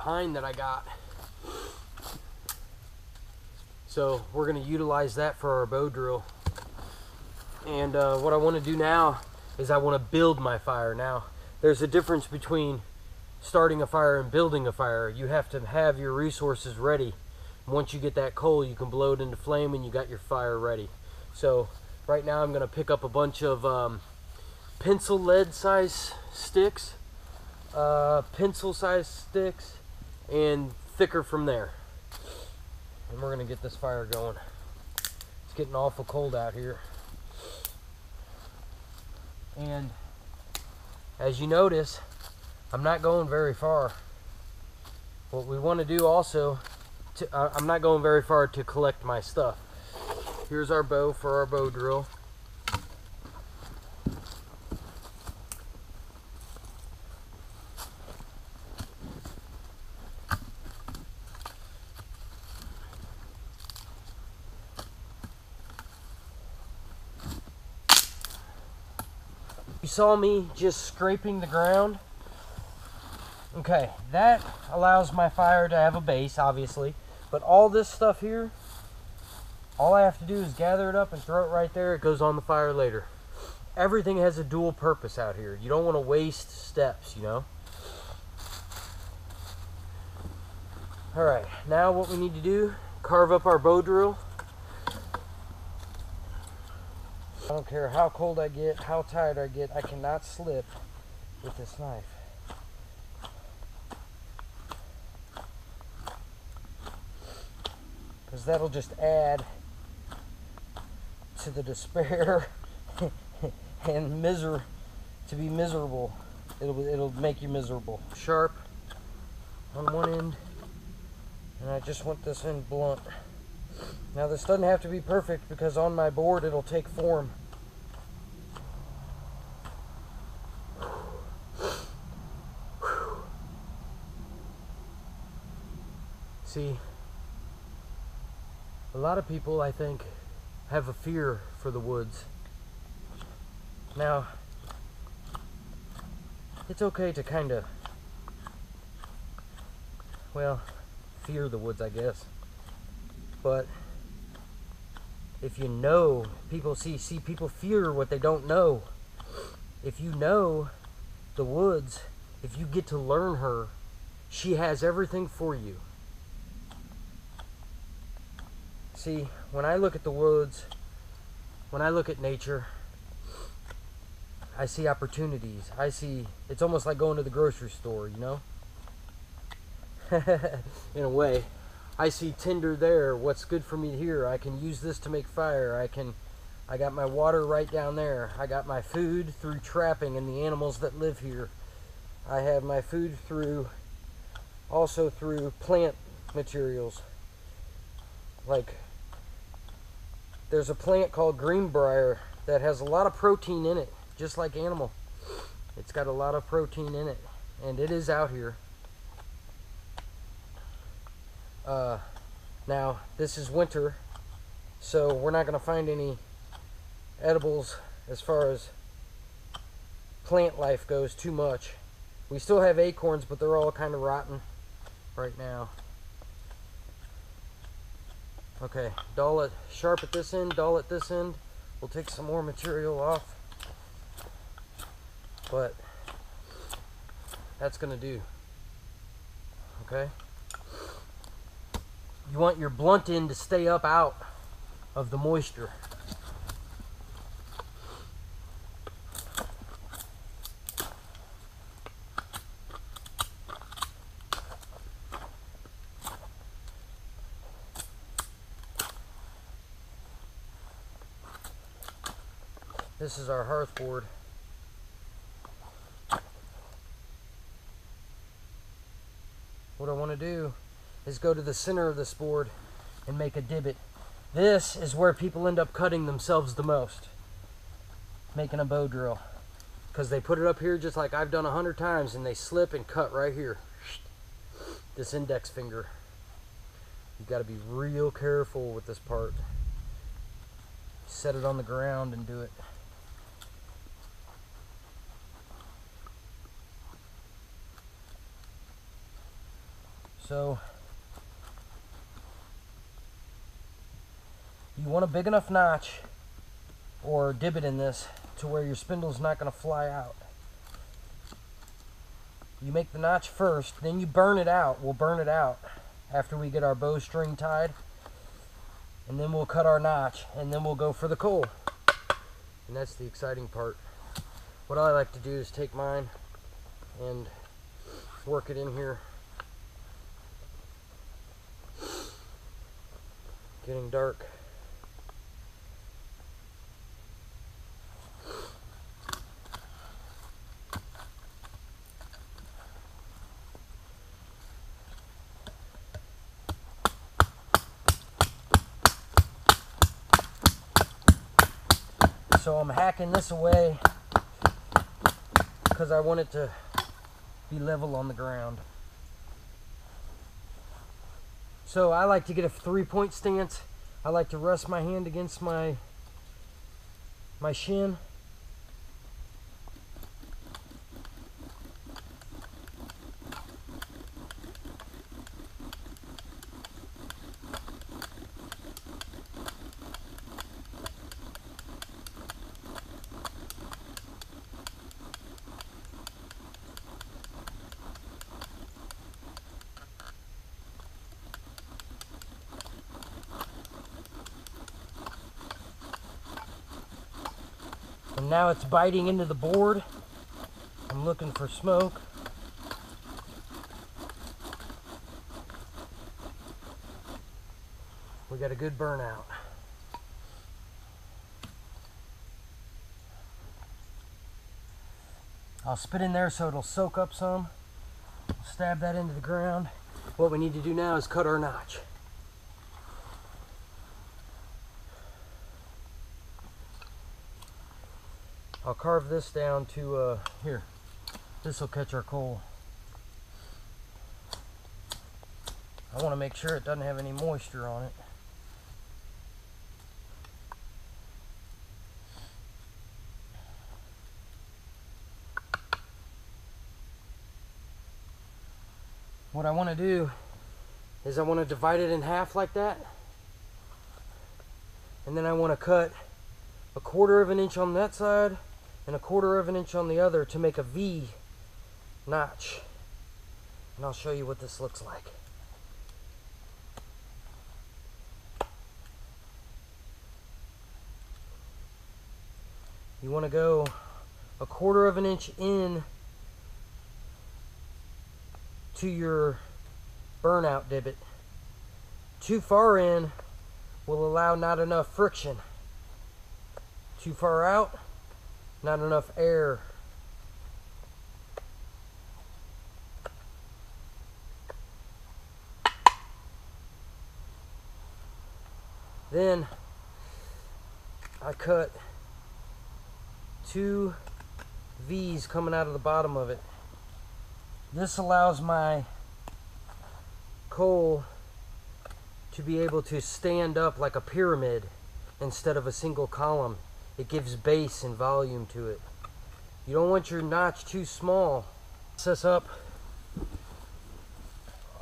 pine that I got. So we're going to utilize that for our bow drill. And what I want to do now is I want to build my fire. Now, there's a difference between starting a fire and building a fire. You have to have your resources ready. Once you get that coal, you can blow it into flame and you got your fire ready. So right now I'm going to pick up a bunch of pencil lead size sticks, pencil size sticks, and thicker from there. And we're going to get this fire going. It's getting awful cold out here. And as you notice, I'm not going very far. What we want to do also, I'm not going very far to collect my stuff. Here's our bow for our bow drill. You saw me just scraping the ground. Okay, that allows my fire to have a base, obviously. But all this stuff here, all I have to do is gather it up and throw it right there. It goes on the fire later. Everything has a dual purpose out here. You don't want to waste steps, you know. Alright, now what we need to do, carve up our bow drill. I don't care how cold I get, how tired I get, I cannot slip with this knife. Because that'll just add to the despair and to be miserable. It'll make you miserable. Sharp on one end, and I just want this end blunt. Now this doesn't have to be perfect because on my board it'll take form. See, a lot of people, I think, have a fear for the woods. Now, it's okay to kind of, well, fear the woods, I guess. But if you know, people people fear what they don't know. If you know the woods, if you get to learn her, she has everything for you. See, when I look at the woods, when I look at nature, I see opportunities. It's almost like going to the grocery store, you know? In a way. I see tinder there, what's good for me here. I can use this to make fire. I got my water right down there. I got my food through trapping and the animals that live here. I have my food also through plant materials. Like, there's a plant called greenbrier that has a lot of protein in it, just like animal. It's got a lot of protein in it, and it is out here. Now, this is winter, so we're not going to find any edibles as far as plant life goes too much. We still have acorns, but they're all kind of rotten right now. Okay, dull it sharp at this end, dull at this end. We'll take some more material off, but that's going to do. Okay? You want your blunt end to stay up out of the moisture. This is our hearth board. What I want to do is go to the center of this board and make a divot. This is where people end up cutting themselves the most, making a bow drill, because they put it up here just like I've done 100 times, and they slip and cut right here. This index finger. You've got to be real careful with this part. Set it on the ground and do it. So you want a big enough notch or divot in this to where your spindle's not going to fly out. You make the notch first, then you burn it out. We'll burn it out after we get our bowstring tied, and then we'll cut our notch, and then we'll go for the coal. And that's the exciting part. What I like to do is take mine and work it in here. Getting dark. So I'm hacking this away because I want it to be level on the ground. So I like to get a 3-point stance. I like to rest my hand against my shin. And now it's biting into the board. I'm looking for smoke. We got a good burnout. I'll spit in there so it'll soak up some. Stab that into the ground. What we need to do now is cut our notch. I'll carve this down to, here, this will catch our coal. I want to make sure it doesn't have any moisture on it. What I want to do is I want to divide it in half like that, and then I want to cut 1/4 of an inch on that side and 1/4 of an inch on the other to make a V notch. And I'll show you what this looks like. You want to go 1/4 of an inch in to your burnout divot. Too far in will allow not enough friction. Too far out, not enough air. Then I cut 2 V's coming out of the bottom of it. This allows my coal to be able to stand up like a pyramid instead of a single column. It gives base and volume to it. You don't want your notch too small. Process up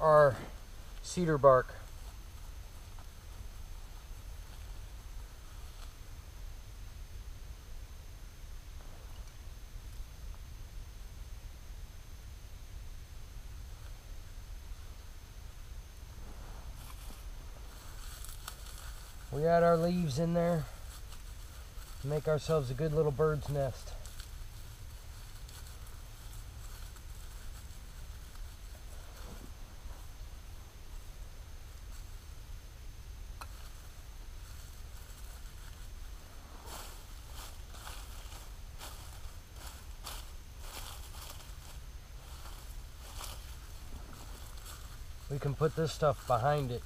our cedar bark. We add our leaves in there, make ourselves a good little bird's nest. We can put this stuff behind it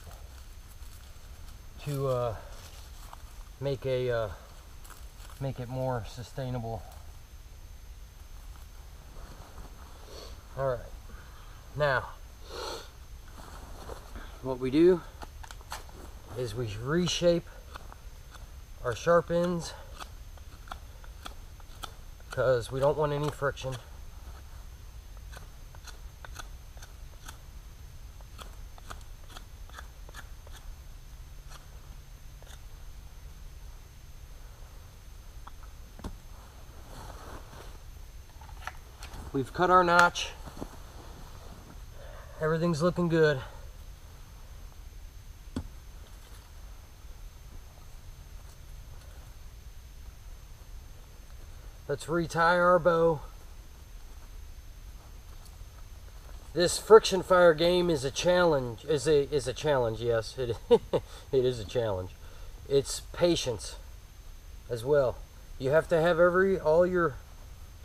to make it more sustainable. All right, now what we do is we reshape our sharp ends because we don't want any friction. We've cut our notch. Everything's looking good. Let's retie our bow. This friction fire game is a challenge. Is a challenge, yes. It it is a challenge. It's patience as well. You have to have all your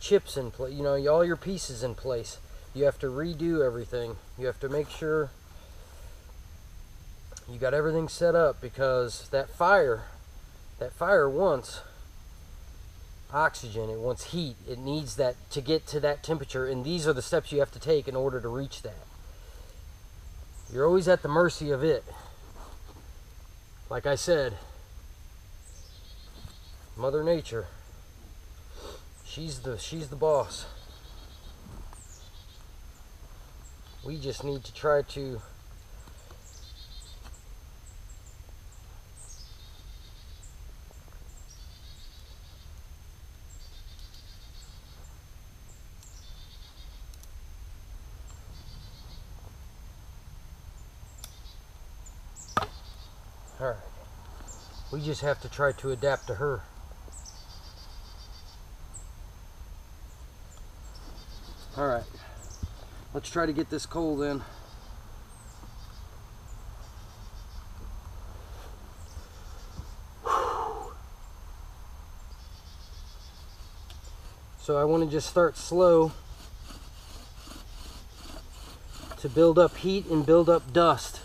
chips in place, you know, all your pieces in place. You have to redo everything. You have to make sure you got everything set up, because that fire wants oxygen, it wants heat, it needs that to get to that temperature, and these are the steps you have to take in order to reach that. You're always at the mercy of it. Like I said, Mother Nature, she's the boss. We just need to try to Alright. We just have to try to adapt to her. Alright. Let's try to get this coal then. So I want to just start slow to build up heat and build up dust.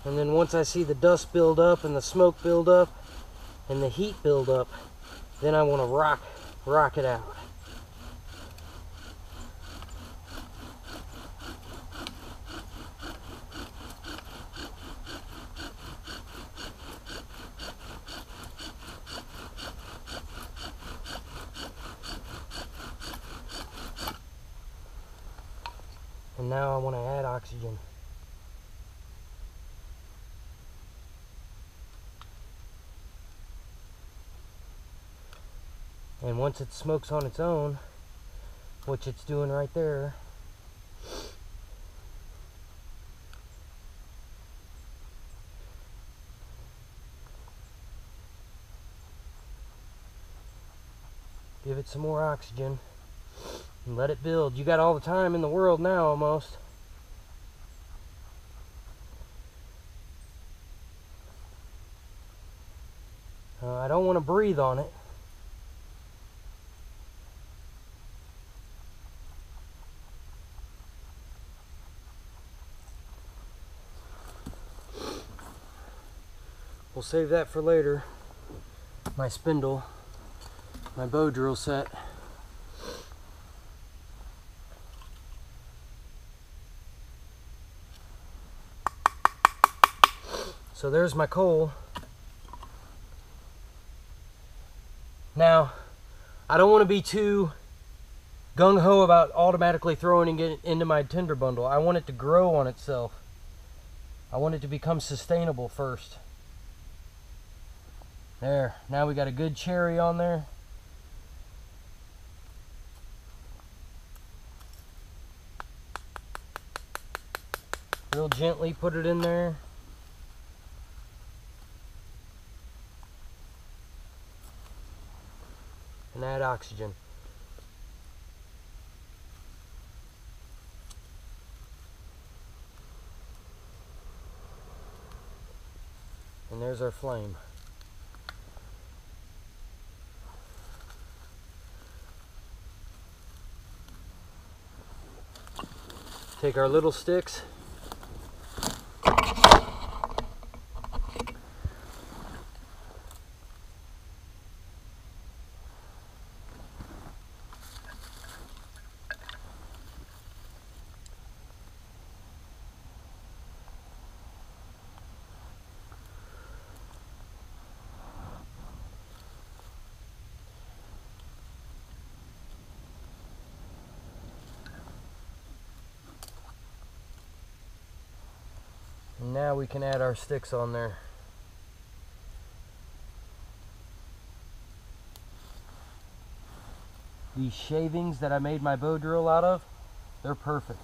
And then once I see the dust build up and the smoke build up and the heat build up, then I want to rock it out. And now I want to add oxygen. And once it smokes on its own, which it's doing right there, give it some more oxygen and let it build. You got all the time in the world now, almost. I don't want to breathe on it. We'll save that for later. My spindle, my bow drill set. So there's my coal. Now, I don't want to be too gung-ho about automatically throwing it into my tinder bundle. I want it to grow on itself. I want it to become sustainable first. There, now we got a good cherry on there. Real gently put it in there. And add oxygen. And there's our flame. Take our little sticks. now we can add our sticks on there. These shavings that I made my bow drill out of, they're perfect.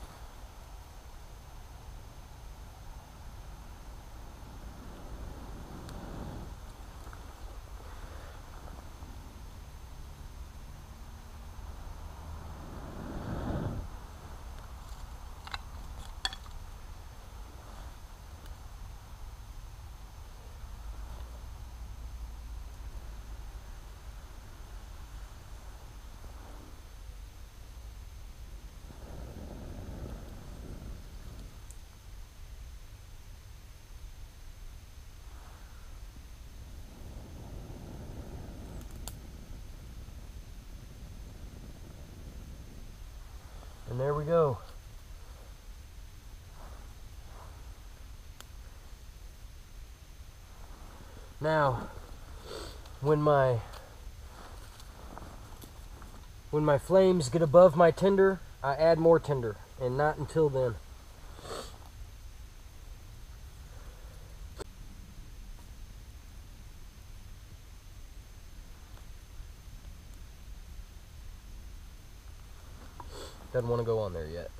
And there we go. Now, when my flames get above my tinder, I add more tinder, and not until then. Doesn't want to go on there yet.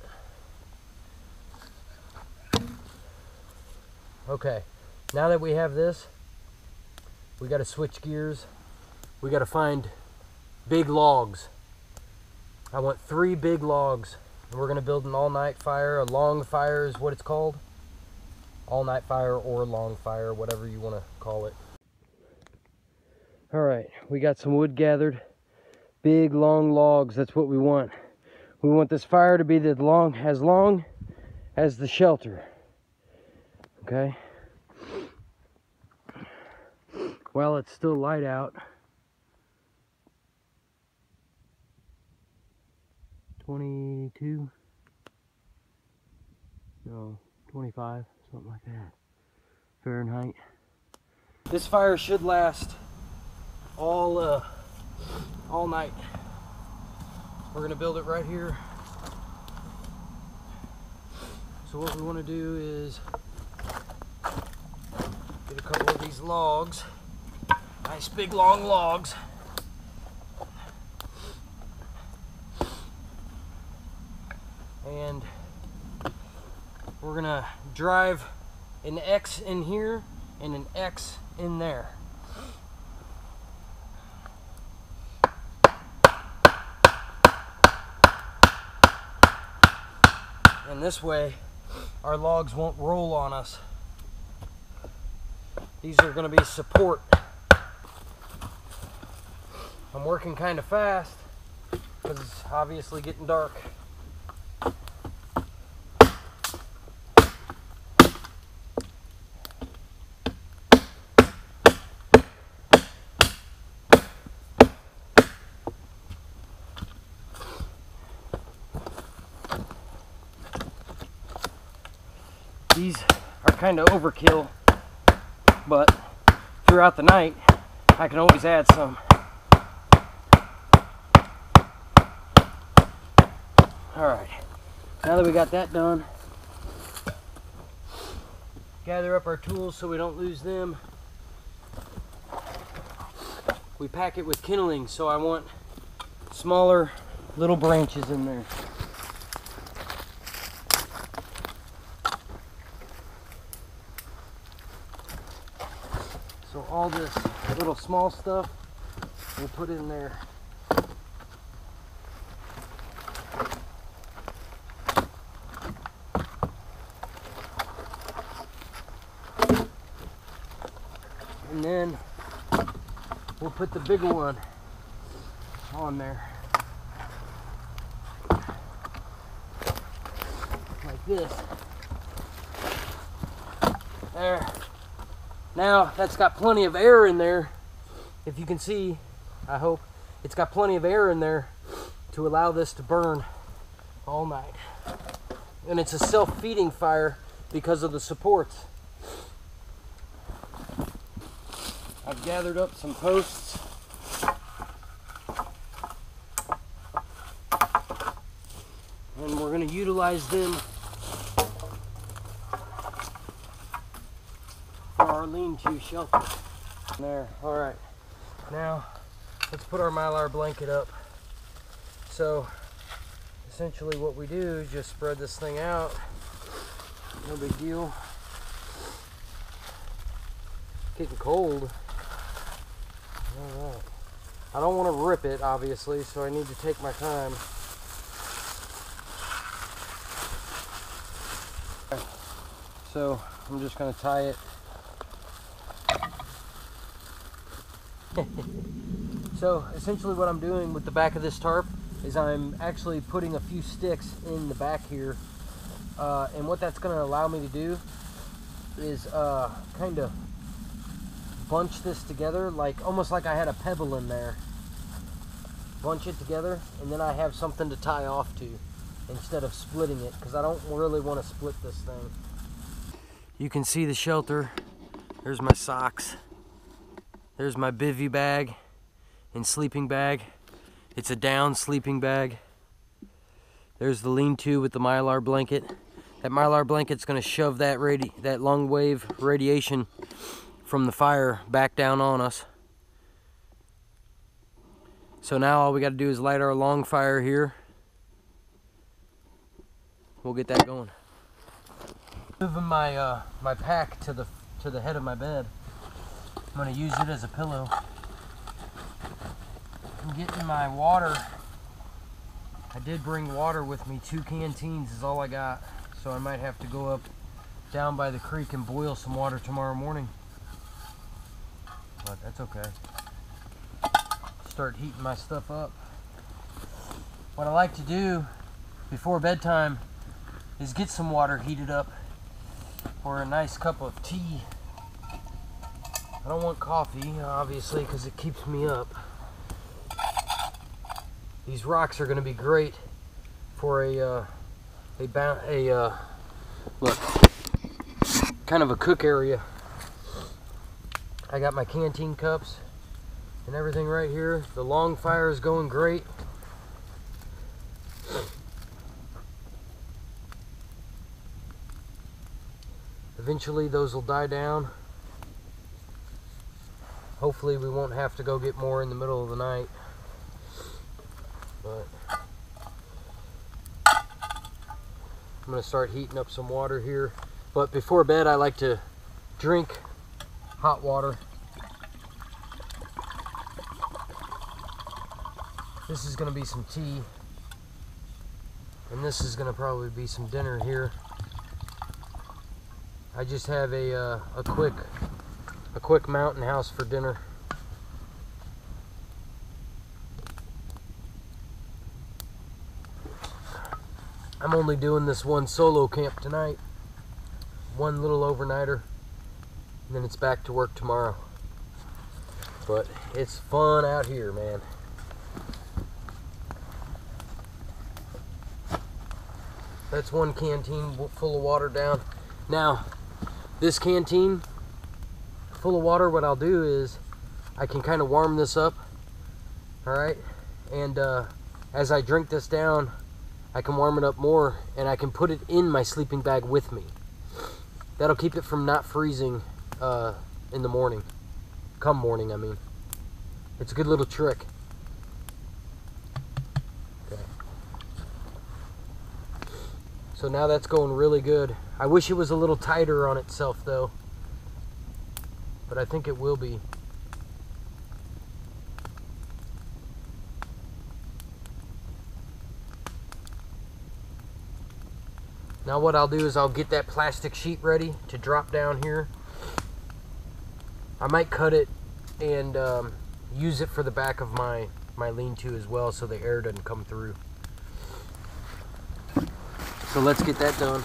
Okay, now that we have this, we got to switch gears. We got to find big logs. I want 3 big logs. And we're going to build an all-night fire. A long fire is what it's called. All-night fire or long fire, whatever you want to call it. Alright, we got some wood gathered. Big, long logs, that's what we want. We want this fire to be as long as the shelter. Okay? While it's still light out. 22? No, 25, something like that. Fahrenheit. This fire should last all night. We're gonna build it right here. So what we want to do is get a couple of these logs, nice big long logs. And we're gonna drive an X in here and an X in there. And this way, our logs won't roll on us. These are going to be support. I'm working kind of fast because it's obviously getting dark. These are kind of overkill, but throughout the night, I can always add some. Alright, now that we got that done, gather up our tools so we don't lose them. We pack it with kindling, so I want smaller little branches in there. So all this little small stuff we'll put in there. And then we'll put the bigger one on there. Like this. There. Now that's got plenty of air in there. If you can see, I hope, it's got plenty of air in there to allow this to burn all night. And it's a self-feeding fire because of the supports. I've gathered up some posts. And we're going to utilize them lean-to shelter. There, all right. Now, let's put our Mylar blanket up. So, essentially what we do is just spread this thing out. No big deal. Getting cold. All right. I don't want to rip it, obviously, so I need to take my time. So I'm just going to tie it. So essentially what I'm doing with the back of this tarp is I'm actually putting a few sticks in the back here. And what that's going to allow me to do is kind of bunch this together, like almost like I had a pebble in there. Bunch it together, and then I have something to tie off to instead of splitting it, because I don't really want to split this thing. You can see the shelter. There's my socks. There's my bivy bag and sleeping bag. It's a down sleeping bag. There's the lean-to with the Mylar blanket. That Mylar blanket's going to shove that long wave radiation from the fire back down on us. So now all we got to do is light our long fire here. We'll get that going. Moving my my pack to the head of my bed. I'm going to use it as a pillow. I'm getting my water. I did bring water with me. 2 canteens is all I got. So I might have to go up down by the creek and boil some water tomorrow morning. But that's okay. Start heating my stuff up. What I like to do before bedtime is get some water heated up, or a nice cup of tea. I don't want coffee, obviously, because it keeps me up. These rocks are going to be great for look, kind of a cook area. I got my canteen cups and everything right here. The long fire is going great. Eventually those will die down. Hopefully we won't have to go get more in the middle of the night. But I'm going to start heating up some water here. But before bed I like to drink hot water. This is going to be some tea. And this is going to probably be some dinner here. I just have a quick mountain house for dinner. I'm only doing this one solo camp tonight. One little overnighter. And then it's back to work tomorrow. But it's fun out here, man. That's one canteen full of water down. Now, this canteen full of water, what I'll do is I can kind of warm this up. Alright? And as I drink this down, I can warm it up more, and I can put it in my sleeping bag with me. That'll keep it from not freezing in the morning. Come morning, I mean. It's a good little trick. Okay. So now that's going really good. I wish it was a little tighter on itself though, but I think it will be. Now what I'll do is I'll get that plastic sheet ready to drop down here. I might cut it and use it for the back of my lean-to as well, so the air doesn't come through. So let's get that done.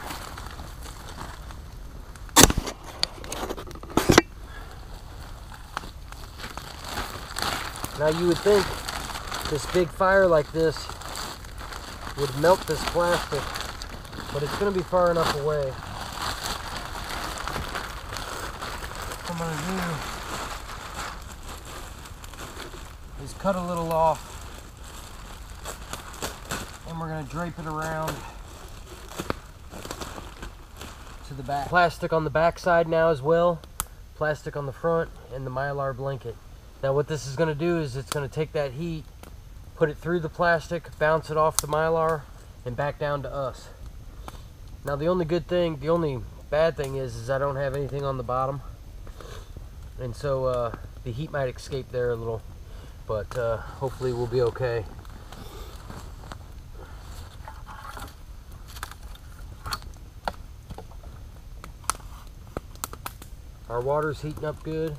Now you would think this big fire like this would melt this plastic, but it's going to be far enough away. What I'm going to do is cut a little off, and we're going to drape it around to the back. Plastic on the back side now as well. plastic on the front and the Mylar blanket. Now what this is going to do is it's going to take that heat, put it through the plastic, bounce it off the Mylar, and back down to us. Now the only bad thing is I don't have anything on the bottom, and so the heat might escape there a little, but hopefully we'll be okay. Our water's heating up good.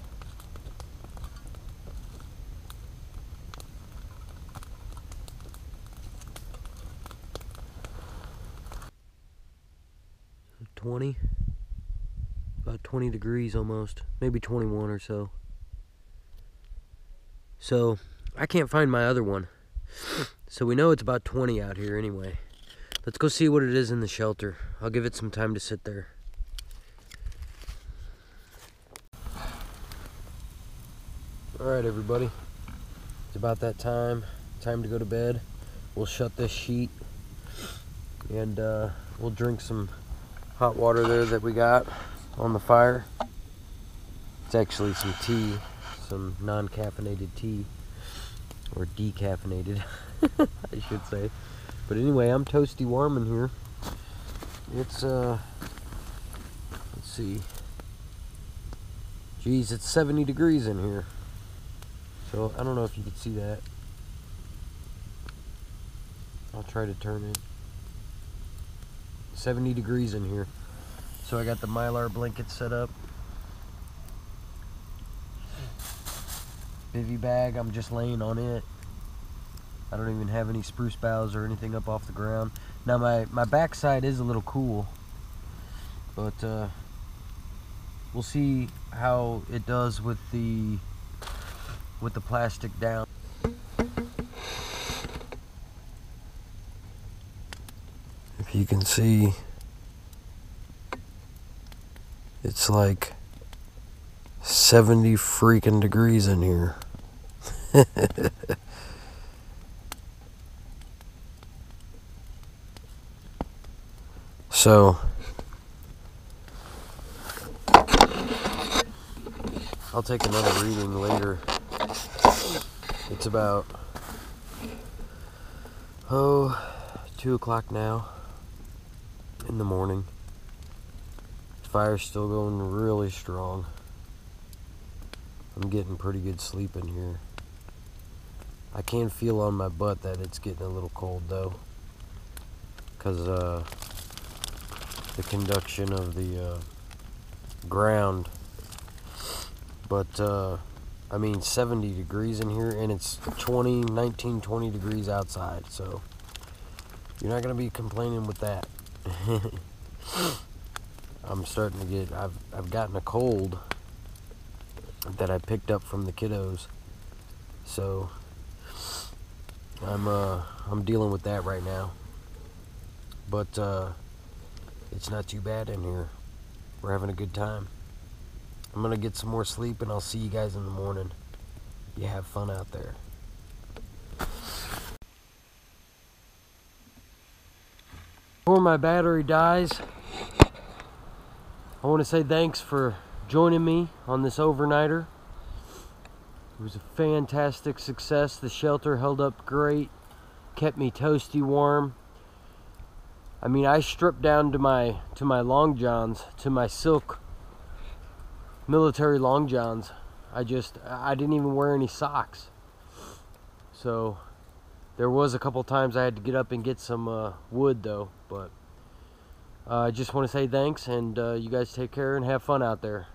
About 20 degrees almost, maybe 21 or so. So I can't find my other one, so we know it's about 20 out here anyway. Let's go see what it is in the shelter. I'll give it some time to sit there. Alright everybody, it's about that time to go to bed. We'll shut this sheet and we'll drink some hot water there that we got on the fire. It's actually some tea, some non-caffeinated tea, or decaffeinated I should say. But anyway, I'm toasty warm in here. It's let's see, geez, it's 70 degrees in here. So I don't know if you can see that. I'll try to turn it. 70 degrees in here. So I got the Mylar blanket set up. Bivy bag, I'm just laying on it. I don't even have any spruce boughs or anything up off the ground. Now my backside is a little cool, but we'll see how it does with the plastic down. If you can see, it's like 70 freaking degrees in here. So I'll take another reading later. It's about 2 o'clock now in the morning. The fire's still going really strong. I'm getting pretty good sleep in here. I can feel on my butt that it's getting a little cold though, because the conduction of the ground. But I mean 70 degrees in here, and it's 20 degrees outside, so you're not gonna be complaining with that. I'm starting to get, I've gotten a cold that I picked up from the kiddos, so I'm dealing with that right now. But it's not too bad in here. We're having a good time. I'm gonna get some more sleep, and I'll see you guys in the morning. You have fun out there. Before my battery dies, I want to say thanks for joining me on this overnighter. It was a fantastic success. The shelter held up great, kept me toasty warm. I mean, I stripped down to my long johns, to my silk military long johns. I didn't even wear any socks. So there was a couple times I had to get up and get some wood though. But I just want to say thanks, and you guys take care and have fun out there.